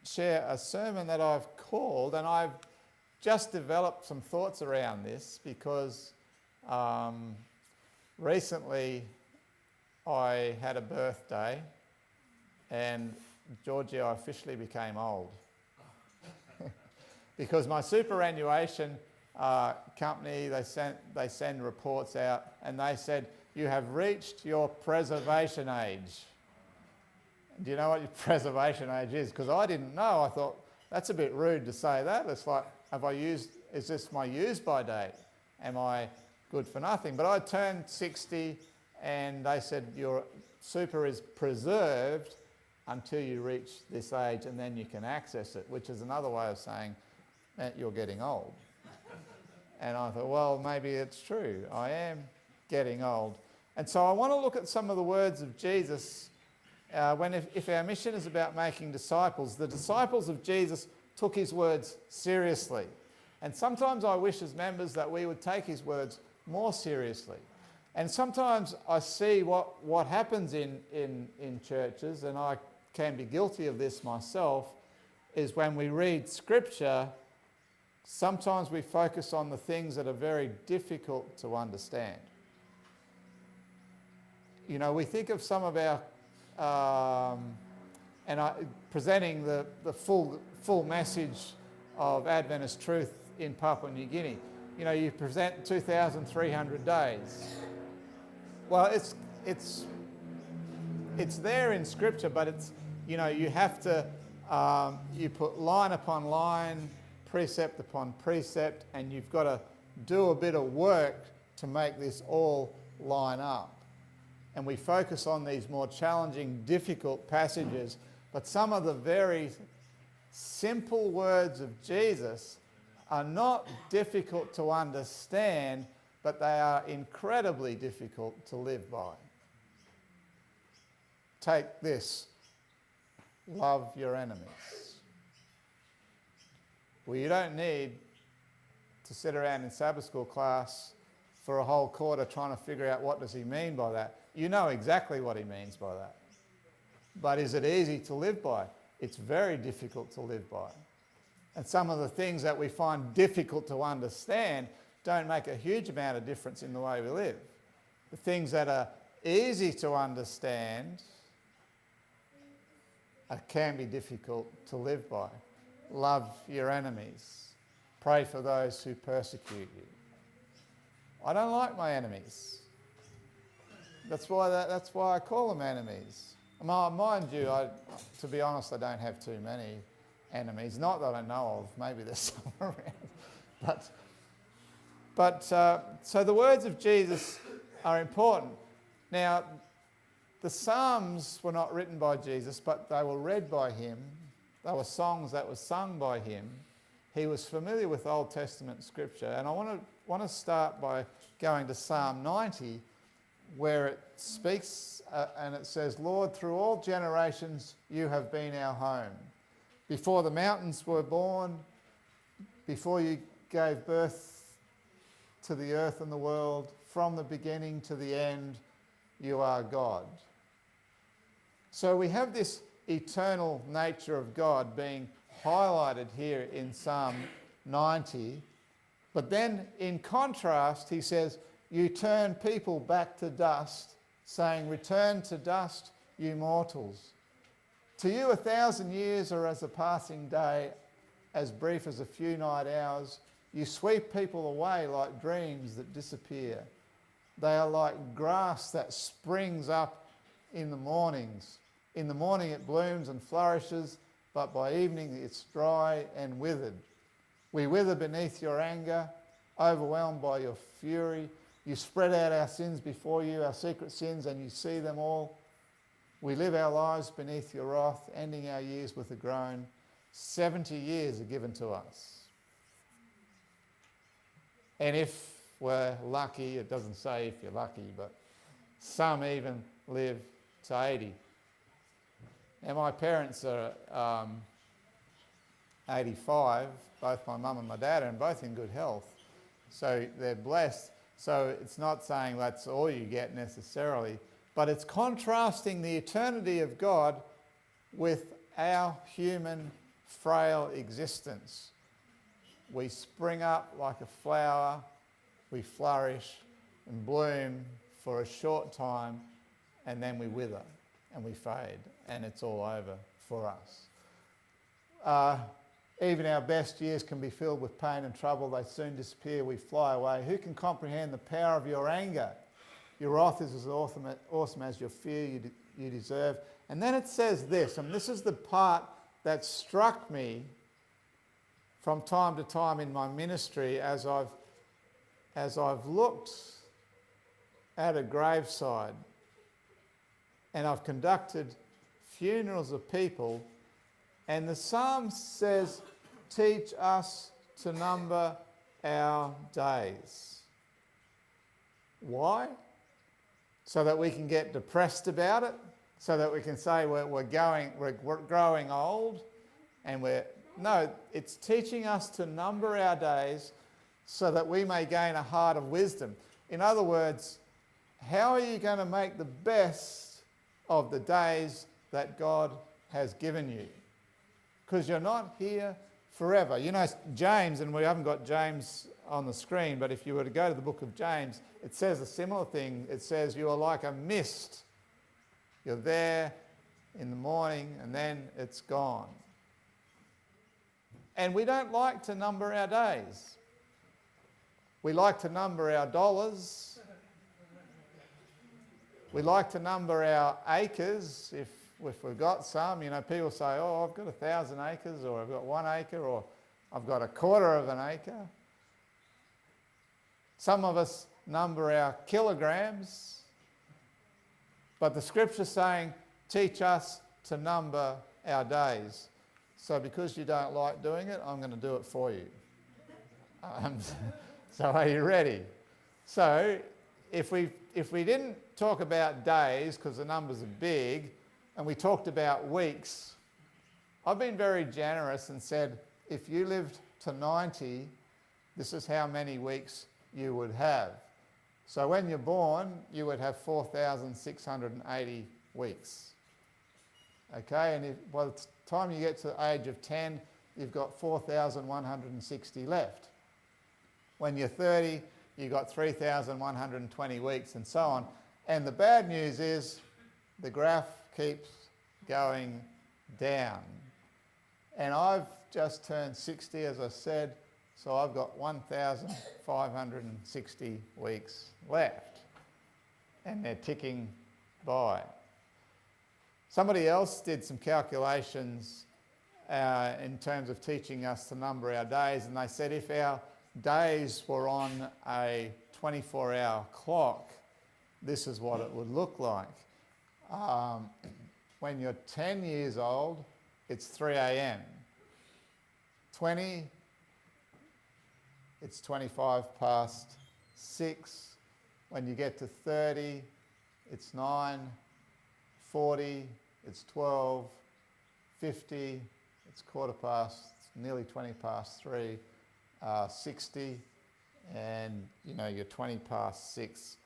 share a sermon that I've called, and I've just developed some thoughts around this because recently I had a birthday and Georgie, I officially became old. Because my superannuation company, they send reports out and they said, you have reached your preservation age. Do you know what your preservation age is? Because I didn't know. I thought, that's a bit rude to say that. It's like, is this my use by date? Am I good for nothing? But I turned 60 and they said, your super is preserved until you reach this age and then you can access it, which is another way of saying that you're getting old. And I thought, well, maybe it's true. I am getting old. And so I want to look at some of the words of Jesus if our mission is about making disciples. The disciples of Jesus took his words seriously. And sometimes I wish as members that we would take his words more seriously. And sometimes I see what happens in churches, and I can be guilty of this myself, is when we read scripture, sometimes we focus on the things that are very difficult to understand. You know, we think of some of our, presenting the full message of Adventist truth in Papua New Guinea. You know, you present 2,300 days. Well, it's there in Scripture, but it's, you know, you have to, you put line upon line, precept upon precept, and you've got to do a bit of work to make this all line up. And we focus on these more challenging, difficult passages, but some of the very simple words of Jesus are not difficult to understand, but they are incredibly difficult to live by. Take this, love your enemies. Well, you don't need to sit around in Sabbath school class for a whole quarter trying to figure out what does he mean by that. You know exactly what he means by that. But is it easy to live by? It's very difficult to live by. And some of the things that we find difficult to understand don't make a huge amount of difference in the way we live. The things that are easy to understand can be difficult to live by. Love your enemies. Pray for those who persecute you. I don't like my enemies. That's why I call them enemies. Mind you, to be honest, I don't have too many enemies. Not that I know of. Maybe there's some around. But so the words of Jesus are important. Now, the Psalms were not written by Jesus, but they were read by him. They were songs that were sung by him. He was familiar with Old Testament scripture. And I want to start by going to Psalm 90, where it speaks and it says, Lord, through all generations you have been our home. Before the mountains were born, before you gave birth to the earth and the world, from the beginning to the end, you are God. So we have this eternal nature of God being highlighted here in Psalm 90. But then in contrast, he says, you turn people back to dust, saying, return to dust, you mortals. To you 1,000 years are as a passing day, as brief as a few night hours. You sweep people away like dreams that disappear. They are like grass that springs up in the mornings. In the morning it blooms and flourishes, but by evening it's dry and withered. We wither beneath your anger, overwhelmed by your fury. You spread out our sins before you, our secret sins, and you see them all. We live our lives beneath your wrath, ending our years with a groan. 70 years are given to us. And if we're lucky, it doesn't say if you're lucky, but some even live to 80. Now my parents are 85, both my mum and my dad, and both in good health. So they're blessed. So it's not saying that's all you get necessarily, but it's contrasting the eternity of God with our human frail existence. We spring up like a flower, we flourish and bloom for a short time, and then we wither and we fade, and it's all over for us. Even our best years can be filled with pain and trouble. They soon disappear, we fly away. Who can comprehend the power of your anger? Your wrath is as awesome as your fear you deserve. And then it says this, and this is the part that struck me from time to time in my ministry as I've looked at a graveside and I've conducted funerals of people, and the psalm says, teach us to number our days. Why? So that we can get depressed about it, so that we can say we're growing old, and no, it's teaching us to number our days so that we may gain a heart of wisdom. In other words, how are you going to make the best of the days that God has given you? Because you're not here forever. You know, James, and we haven't got James on the screen, but if you were to go to the book of James, it says a similar thing. It says you are like a mist. You're there in the morning and then it's gone. And we don't like to number our days. We like to number our dollars. We like to number our acres if we've got some. You know, people say, oh, I've got 1,000 acres, or I've got 1 acre, or I've got 1/4 of an acre. Some of us number our kilograms, but the scripture's saying, teach us to number our days. So because you don't like doing it, I'm going to do it for you. So are you ready? So if we didn't talk about days, because the numbers are big, and we talked about weeks, I've been very generous and said, if you lived to 90, this is how many weeks you would have. So when you're born, you would have 4,680 weeks. Okay, and by the time you get to the age of 10, you've got 4,160 left. When you're 30, you've got 3,120 weeks, and so on. And the bad news is the graph keeps going down. And I've just turned 60, as I said, so I've got 1,560 weeks left. And they're ticking by. Somebody else did some calculations in terms of teaching us to number our days, and they said if our days were on a 24-hour clock, this is what it would look like. When you're 10 years old, it's 3 a.m. 20, it's 25 past 6. When you get to 30, it's 9. 40, it's 12. 50, it's nearly 20 past 3. 60, and you know, you're 20 past 6.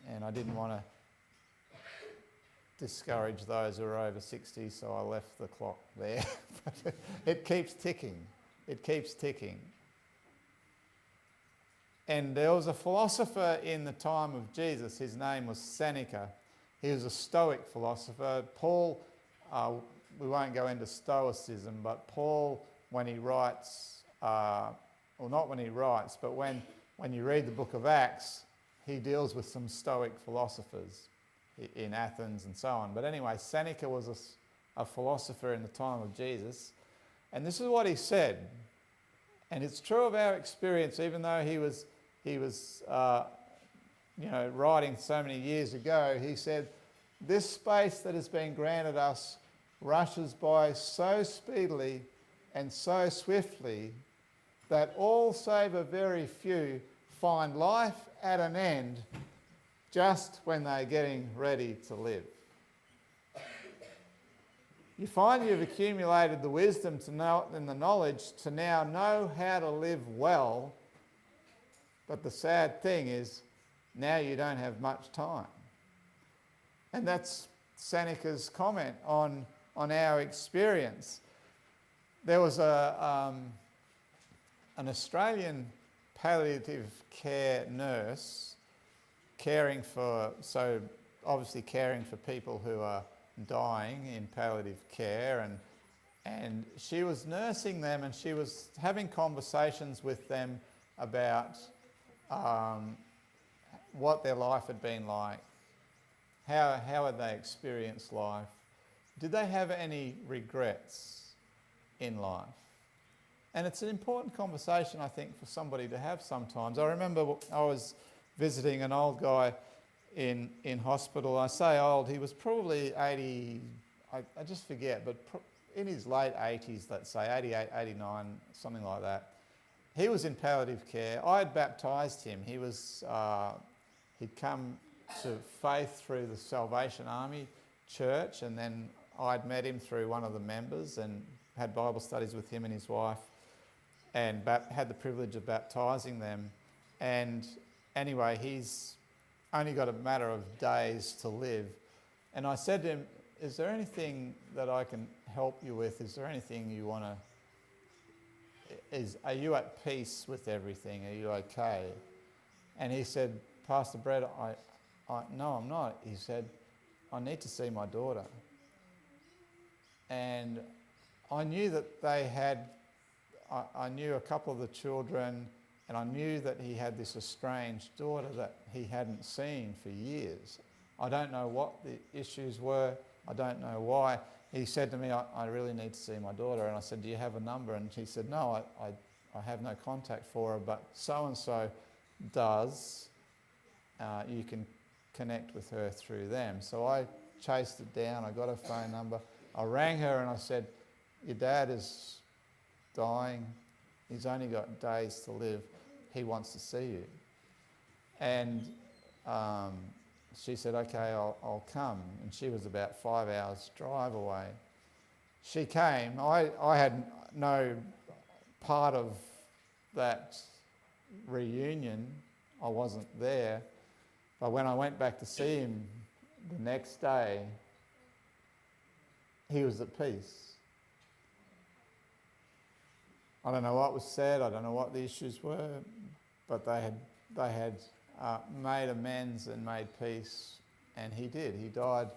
And I didn't want to discourage those who are over 60, so I left the clock there. But it keeps ticking. It keeps ticking. And there was a philosopher in the time of Jesus. His name was Seneca. He was a Stoic philosopher. Paul, we won't go into Stoicism, but Paul, when he writes, well, not when he writes, but when you read the book of Acts, he deals with some Stoic philosophers in Athens and so on. But anyway, Seneca was a philosopher in the time of Jesus. And this is what he said. And it's true of our experience, even though he was writing so many years ago. He said, this space that has been granted us rushes by so speedily and so swiftly that all save a very few find life at an end just when they're getting ready to live. You find you've accumulated the wisdom to know and the knowledge to now know how to live well, but the sad thing is now you don't have much time. And that's Seneca's comment on our experience. There was an Australian palliative care nurse caring for people who are dying in palliative care, and she was nursing them, and she was having conversations with them about what their life had been like, how had they experienced life, did they have any regrets in life? And it's an important conversation, I think, for somebody to have sometimes. I remember I was visiting an old guy in hospital. I say old, he was probably 80, I just forget, but in his late 80s, let's say, 88, 89, something like that. He was in palliative care. I had baptised him. He'd come to faith through the Salvation Army church, and then I'd met him through one of the members and had Bible studies with him and his wife, and had the privilege of baptising them. And anyway, he's only got a matter of days to live. And I said to him, is there anything that I can help you with? Is there anything you want to... Are you at peace with everything? Are you okay? And he said, Pastor Brett, no, I'm not. He said, I need to see my daughter. And I knew that they had... I knew a couple of the children, and I knew that he had this estranged daughter that he hadn't seen for years. I don't know what the issues were. I don't know why. He said to me, I really need to see my daughter. And I said, do you have a number? And he said, no, I have no contact for her, but so-and-so does. You can connect with her through them. So I chased it down. I got her phone number. I rang her and I said, your dad is dying. He's only got days to live. He wants to see you. And she said, okay, I'll come. And she was about 5 hours drive away. She came. I had no part of that reunion. I wasn't there. But when I went back to see him the next day, he was at peace. I don't know what was said, I don't know what the issues were, but they had made amends and made peace, and he did. He died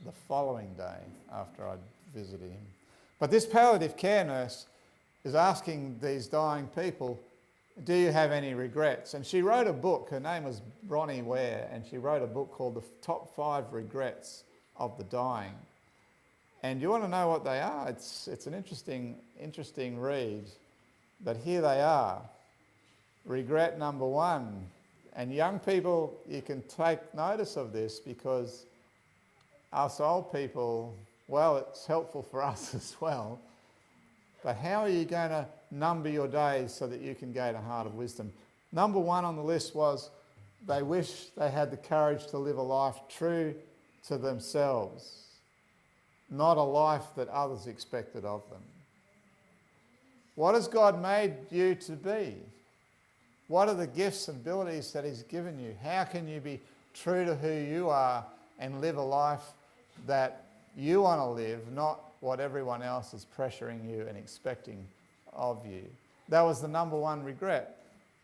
the following day after I'd visited him. But this palliative care nurse is asking these dying people, do you have any regrets? And she wrote a book. Her name was Bronnie Ware, and she wrote a book called The Top 5 Regrets of the Dying. And you want to know what they are? It's an interesting read. But here they are. Regret number 1. And young people, you can take notice of this, because us old people, well, it's helpful for us as well. But how are you going to number your days so that you can gain a heart of wisdom? Number 1 on the list was they wish they had the courage to live a life true to themselves, not a life that others expected of them. What has God made you to be? What are the gifts and abilities that He's given you? How can you be true to who you are and live a life that you want to live, not what everyone else is pressuring you and expecting of you? That was the number 1 regret,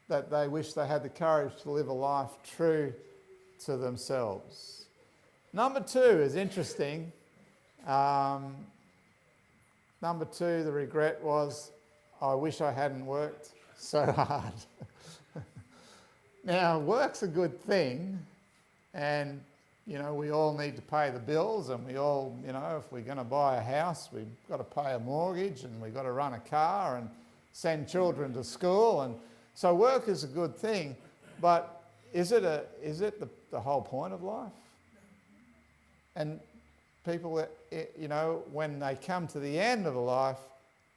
that they wish they had the courage to live a life true to themselves. Number 2 is interesting. Number 2, the regret was, I wish I hadn't worked so hard. Now, work's a good thing, and, we all need to pay the bills, and we all, if we're going to buy a house, we've got to pay a mortgage, and we've got to run a car and send children to school, and so work is a good thing, but is it the whole point of life? And people, when they come to the end of a life,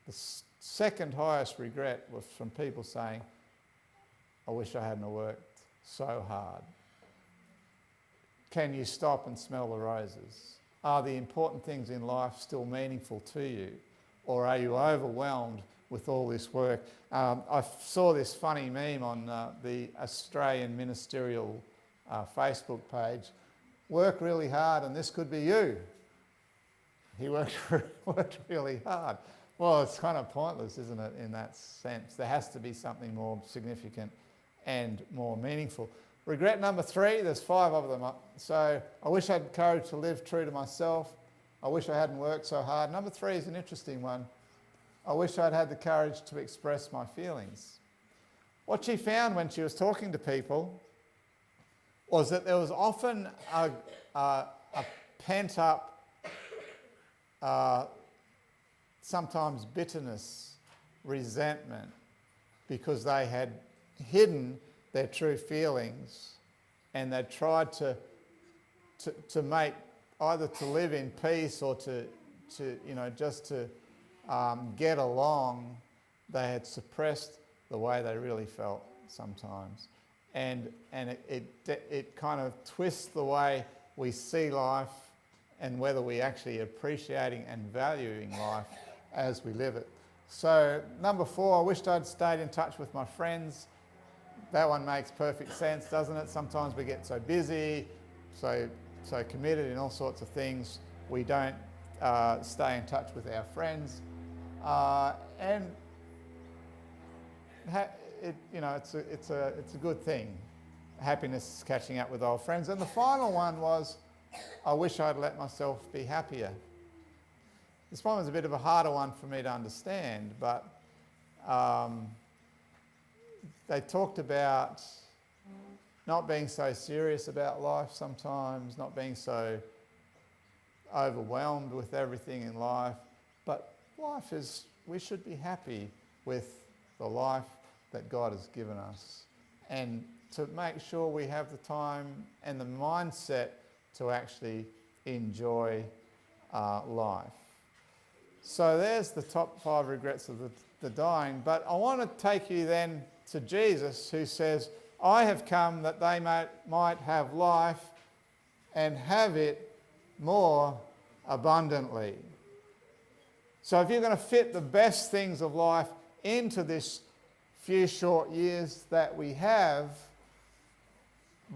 the second highest regret was from people saying, I wish I hadn't worked so hard. Can you stop and smell the roses? Are the important things in life still meaningful to you? Or are you overwhelmed with all this work? I saw this funny meme on the Australian Ministerial Facebook page. Work really hard and this could be you. He worked really hard. Well, it's kind of pointless, isn't it, in that sense? There has to be something more significant and more meaningful. Regret number 3, there's 5 of them. So I wish I had courage to live true to myself. I wish I hadn't worked so hard. Number 3 is an interesting one. I wish I'd had the courage to express my feelings. What she found when she was talking to people was that there was often a pent-up, sometimes bitterness, resentment, because they had hidden their true feelings and they tried to make either to live in peace or to just to get along. They had suppressed the way they really felt sometimes, and it kind of twists the way we see life and whether we actually appreciating and valuing life as we live it. So number 4, I wished I'd stayed in touch with my friends. That one makes perfect sense, doesn't it? Sometimes we get so busy, so committed in all sorts of things, we don't stay in touch with our friends, and it's a good thing. Happiness is catching up with old friends. And the final one was, I wish I'd let myself be happier. This one was a bit of a harder one for me to understand, but they talked about not being so serious about life sometimes, not being so overwhelmed with everything in life, but life is, we should be happy with the life that God has given us, and to make sure we have the time and the mindset to actually enjoy life. So there's the top 5 regrets of the dying. But I want to take you then to Jesus, who says, I have come that they might have life and have it more abundantly. So if you're going to fit the best things of life into this few short years that we have,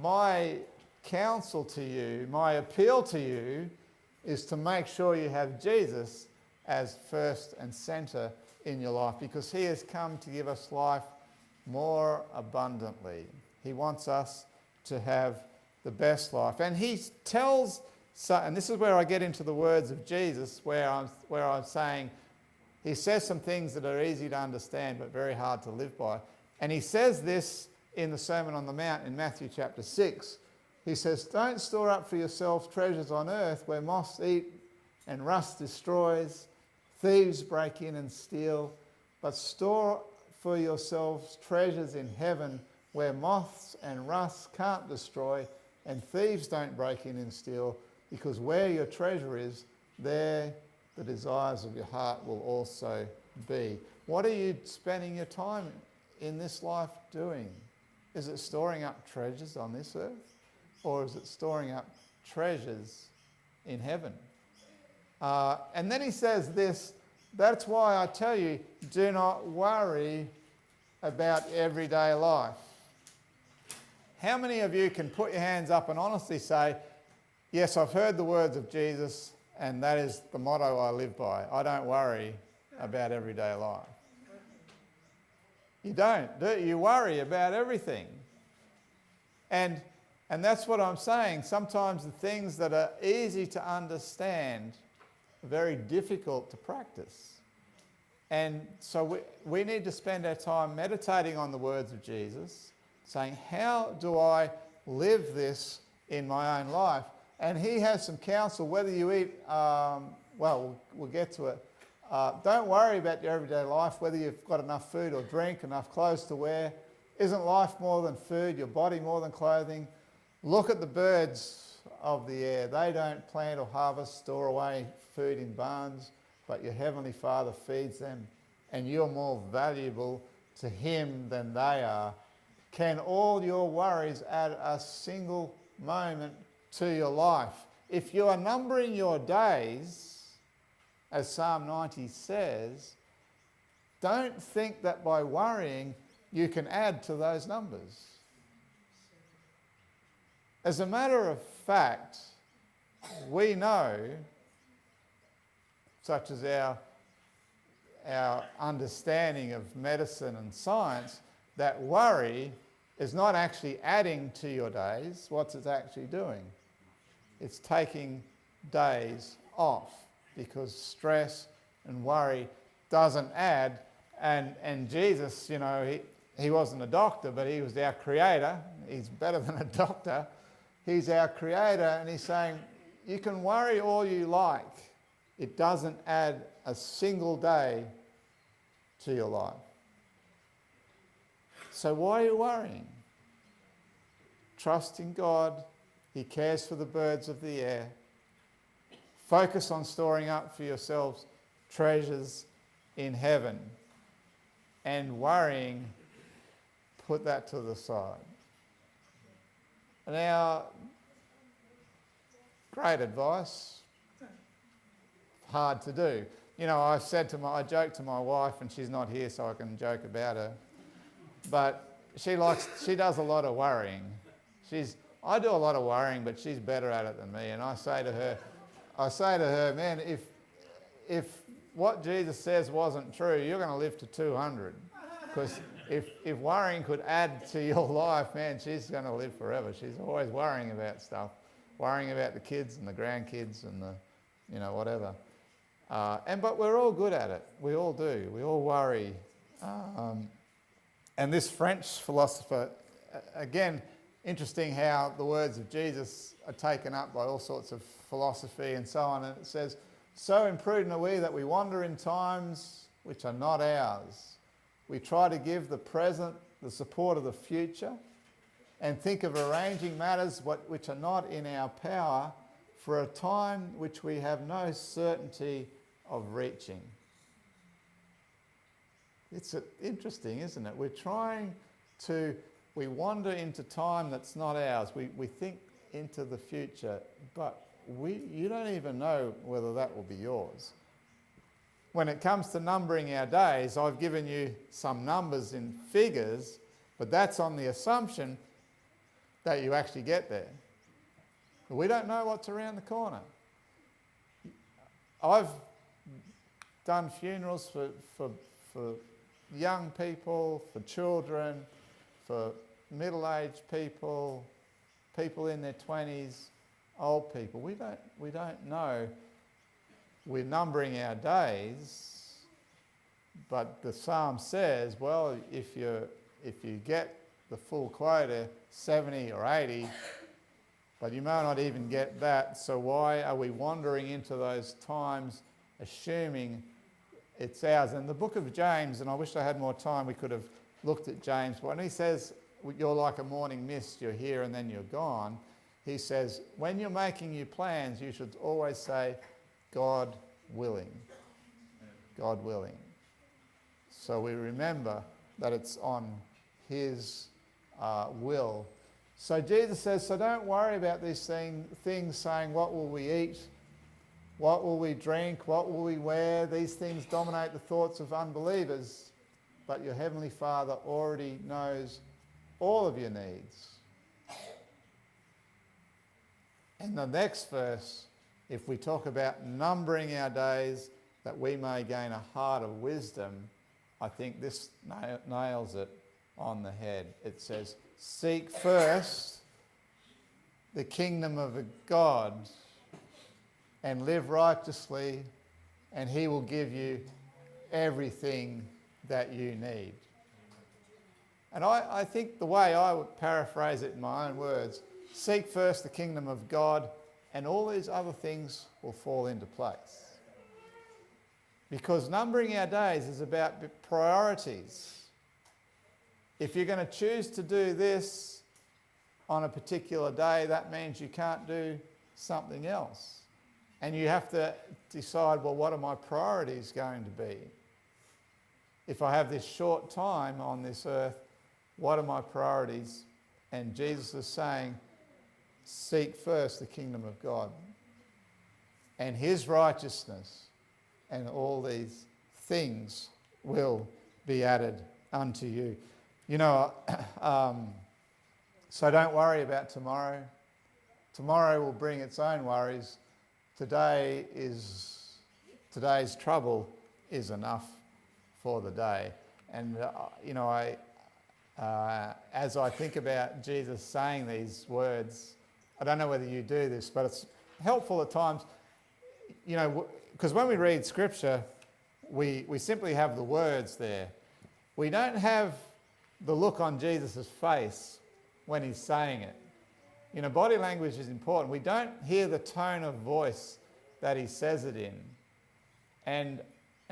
my counsel to you, my appeal to you, is to make sure you have Jesus as first and centre in your life, because he has come to give us life more abundantly. He wants us to have the best life. And he tells, and this is where I get into the words of Jesus, where I'm saying, he says some things that are easy to understand but very hard to live by. And he says this in the Sermon on the Mount in Matthew chapter 6. He says, don't store up for yourselves treasures on earth where moths eat and rust destroys, thieves break in and steal, but store for yourselves treasures in heaven where moths and rust can't destroy and thieves don't break in and steal, because where your treasure is, there the desires of your heart will also be. What are you spending your time in this life doing? Is it storing up treasures on this earth, or is it storing up treasures in heaven? And then he says this, that's why I tell you, do not worry about everyday life. How many of you can put your hands up and honestly say, yes, I've heard the words of Jesus, and that is the motto I live by. I don't worry about everyday life. You don't, do you? You worry about everything. And that's what I'm saying. Sometimes the things that are easy to understand are very difficult to practice. And so we need to spend our time meditating on the words of Jesus, saying, how do I live this in my own life? And he has some counsel, whether you eat, we'll get to it. Don't worry about your everyday life, whether you've got enough food or drink, enough clothes to wear. Isn't life more than food, your body more than clothing? Look at the birds of the air. They don't plant or harvest, store away food in barns, but your heavenly Father feeds them, and you're more valuable to him than they are. Can all your worries add a single moment to your life? If you are numbering your days, as Psalm 90 says, don't think that by worrying you can add to those numbers. As a matter of fact, we know, such as our understanding of medicine and science that worry is not actually adding to your days. What's it actually doing? It's taking days off, because stress and worry doesn't add. And Jesus, you know, he wasn't a doctor, but he was our creator. He's better than a doctor. He's our creator, and he's saying, you can worry all you like. It doesn't add a single day to your life. So why are you worrying? Trust in God. He cares for the birds of the air. Focus on storing up for yourselves treasures in heaven. And worrying, put that to the side. Now, great advice. Hard to do. You know, I joked to my wife, and she's not here, so I can joke about her. But she does a lot of worrying. I do a lot of worrying, but she's better at it than me. And I say to her, man, if what Jesus says wasn't true, you're going to live to 200. Because if worrying could add to your life, man, she's going to live forever. She's always worrying about stuff, worrying about the kids and the grandkids and the, you know, whatever. But we're all good at it. We all do. We all worry. And this French philosopher, again, interesting how the words of Jesus are taken up by all sorts of philosophy and so on. And it says, so imprudent are we that we wander in times which are not ours. We try to give the present the support of the future and think of arranging matters which are not in our power for a time which we have no certainty of reaching. It's interesting, isn't it? We wander into time that's not ours. We think into the future, but you don't even know whether that will be yours. When it comes to numbering our days, I've given you some numbers in figures, but that's on the assumption that you actually get there. We don't know what's around the corner. I've done funerals for young people, for children, for middle-aged people, people in their 20s, old people. We don't know. We're numbering our days, but the psalm says, well, if you get the full quota, 70 or 80, but you may not even get that, so why are we wandering into those times assuming it's ours? And the book of James, and I wish I had more time, we could have looked at James, but when he says, you're like a morning mist, you're here and then you're gone, he says, when you're making your plans, you should always say, God willing. God willing. So we remember that it's on his will. So Jesus says, so don't worry about these things saying, what will we eat? What will we drink? What will we wear? These things dominate the thoughts of unbelievers, but your heavenly Father already knows all of your needs. And the next verse, if we talk about numbering our days that we may gain a heart of wisdom, I think this nails it on the head. It says, seek first the kingdom of God and live righteously, and he will give you everything that you need. And I think the way I would paraphrase it in my own words, seek first the kingdom of God and all these other things will fall into place. Because numbering our days is about priorities. If you're going to choose to do this on a particular day, that means you can't do something else. And you have to decide, well, what are my priorities going to be? If I have this short time on this earth, what are my priorities? And Jesus is saying, seek first the kingdom of God and his righteousness, and all these things will be added unto you. You know, so don't worry about tomorrow. Tomorrow will bring its own worries. Today's trouble is enough for the day. And, as I think about Jesus saying these words, I don't know whether you do this, but it's helpful at times, because when we read Scripture, we simply have the words there. We don't have the look on Jesus' face when he's saying it. Body language is important. We don't hear the tone of voice that he says it in. And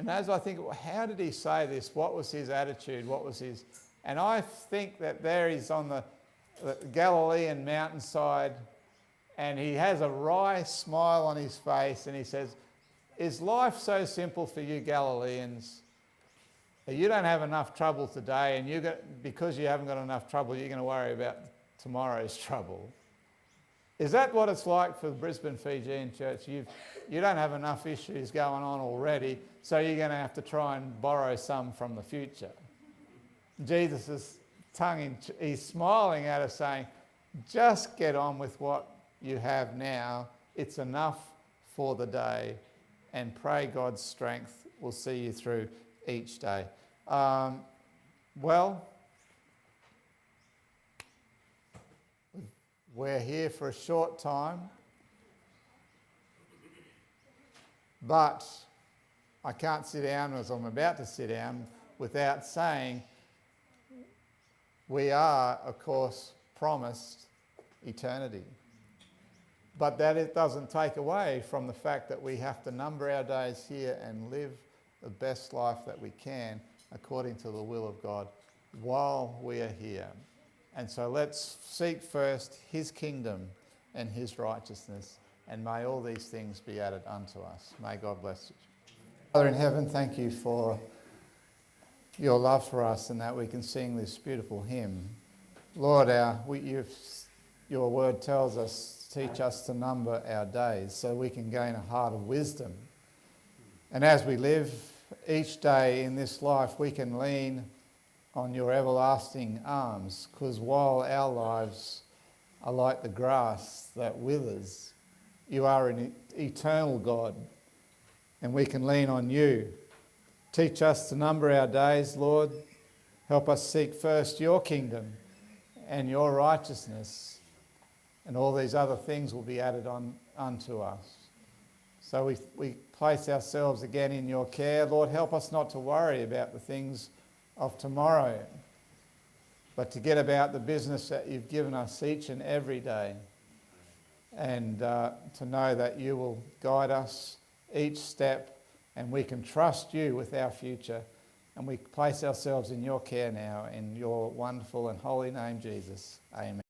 as I think, how did he say this? What was his attitude? What was his... And I think that there he's on the Galilean mountainside, and he has a wry smile on his face, and he says, "Is life so simple for you Galileans that you don't have enough trouble today, and because you haven't got enough trouble, you're going to worry about tomorrow's trouble?" Is that what it's like for the Brisbane Fijian church? You don't have enough issues going on already, so you're going to have to try and borrow some from the future. Jesus is he's smiling at us saying, just get on with what you have now. It's enough for the day, and pray God's strength will see you through each day. We're here for a short time, but I can't sit down as I'm about to sit down without saying we are, of course, promised eternity. But that it doesn't take away from the fact that we have to number our days here and live the best life that we can according to the will of God while we are here. And so let's seek first his kingdom and his righteousness, and may all these things be added unto us. May God bless you. Father in heaven, thank you for your love for us and that we can sing this beautiful hymn. Lord, your word tells us, teach us to number our days so we can gain a heart of wisdom. And as we live each day in this life, we can lean on your everlasting arms, because while our lives are like the grass that withers, you are an eternal God, and we can lean on you. Teach us to number our days, Lord. Help us seek first your kingdom and your righteousness, and all these other things will be added on unto us. So we place ourselves again in your care. Lord, help us not to worry about the things of tomorrow, but to get about the business that you've given us each and every day, and to know that you will guide us each step, and we can trust you with our future. And we place ourselves in your care now, in your wonderful and holy name, Jesus. Amen.